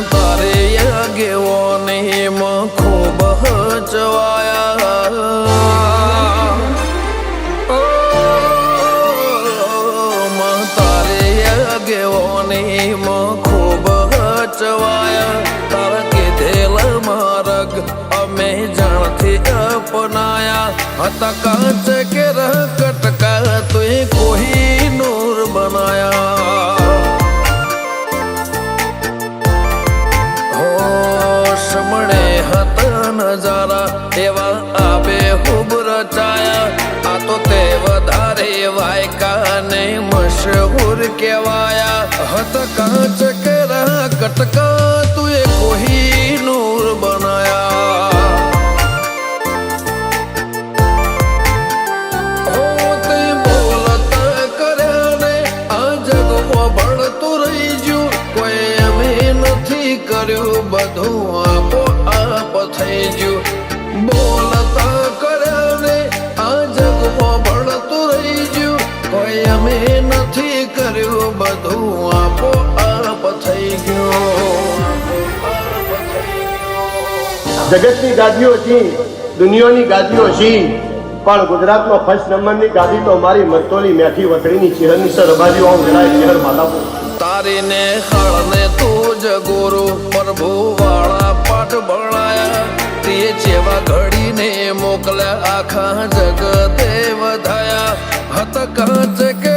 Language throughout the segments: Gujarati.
તારે આગેવાની માં ખૂબ હચવાયા તારે આગેવાની માં ખૂબ હચવાયા તારા કીધેલા માર્ગ અમે જાણથી અપનાયા હતા કાચ કે કટકા તું કોઈ નૂર બનાયા નજારા એવા આબે ખૂબ રચાયા આ તો તે વધારે વાયકા ને મશહૂર કહેવાયા હત કાચ કેરા કટકા તું એ કોઈ નૂર બનાયા હો તે બોલતા કર્યા ને આ જગમાં ભળતું રહી ગયું કોઈ અમે નથી કર્યું બધું આપો થઈ ગયું બોલતા કર્યા ને આ જગમાં ભળતું રહી ગયું કોઈ અમે નથી કર્યું બધું આપો આપ થઈ ગયું જગતની ગાદીઓ છી દુનિયાની ગાદીઓ છી પણ ગુજરાતમાં ફર્સ્ટ નંબરની ગાદી તો મારી મરતોલી મેઠી વતડીની ચિહરની સર રબાજીઓ આમ જણાય ચહેર માધાપુર તારીને હળને તું જ ગુરુ પ્રભુ વાળા પાઠ ભણાયા તે જેવા ઘડીને મોકલ્યા આખા જગતે વધાયા હત કાચ કે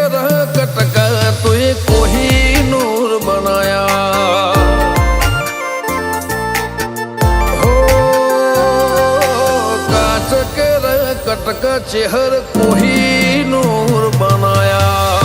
કટકા તું કોઈ નૂર બનાયા હો કાચ કે કટકા ચહેર કોઈ નૂર બનાયા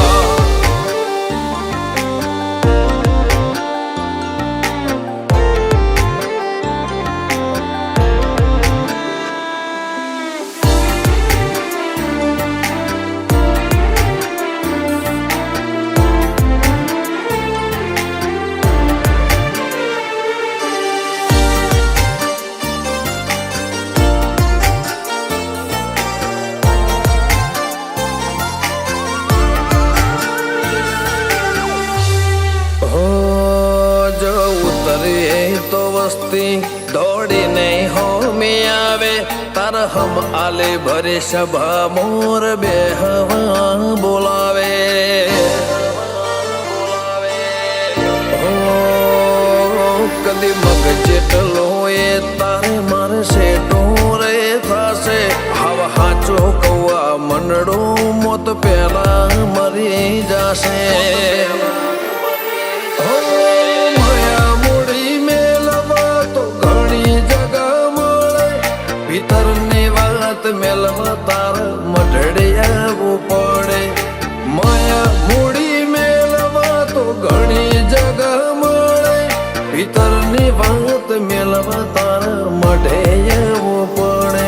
તો વસ્તી દોડીને હોમી આવે તાર હમ આલે ભરે સભા મોર બે હવા બોલાવે કદી મગ જેટલો એ તારે મારે સેટો રે થશે હવા હાચો કૌવા મંડળું મોત પેલા મરી જશે ભીતરની વાત મેલવા તાર મઢડે આવવું પડે માયા મૂડી મેલવા તો ઘણી જગા મળે ભીતરની વાત મેલવા તાર મઢે આવવું પડે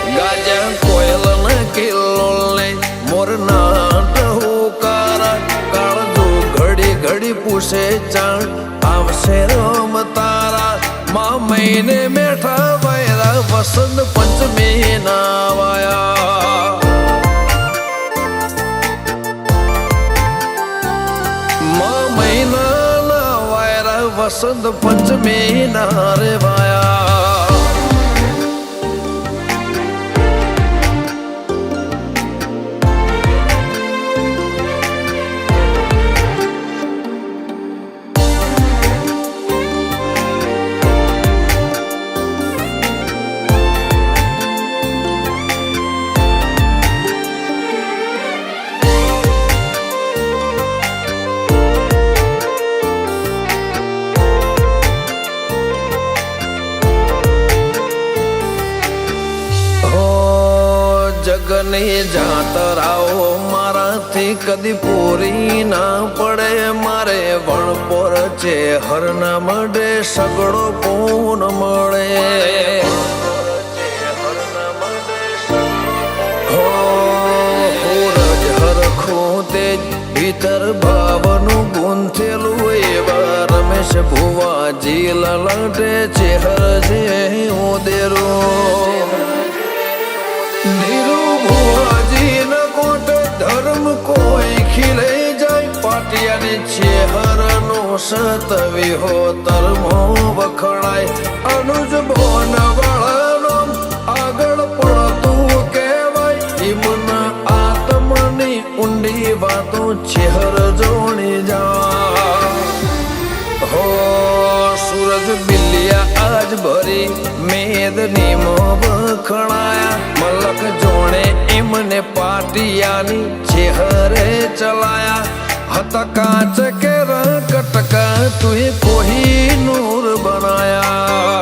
ગાજા કોયલ ના કિલ્લો ને મોર ના ટહુકારા કાળજો ઘડી ઘડી પૂછે ચાણ આવશે રમ તારા મહિને મેઠા વાયરા વસંત પંચમી ના વાયા મહિના ના વાયરા વસંત પંચમી ના રે વાયા સ્વર્ગની જાતરાઓ મારાથી કદી પૂરી ના પડે. મારે વણપોર છે હરના મડે સગડો પૂન મળે. હો રજ હરખું તેજ ભીતર ભાવનું ગુંથેલું એવા રમેશ ભુવાજી લલટે ચેહર છે ઉદેરું. ધીરુ ભુવાજી ન કોટ ધર્મ કોઈ ખીલે જાય. પાટિયાની ચેહર નો સતવી હો તરમો વખણાય. અનુજ બોન વાળાનો આગળ પડતું કહેવાય. ઈમના આત્મની ઊંડી વાતો ચેહર જોણી જા. હો સૂરજ બિલિયા આજ ભરી મેદની મો વખણાયા. મલક જોણે એમને પાટિયાની ચેહરે ચલાયા. હતા કાચ કે કટકા તુએ કોઈ નૂર બનાયા.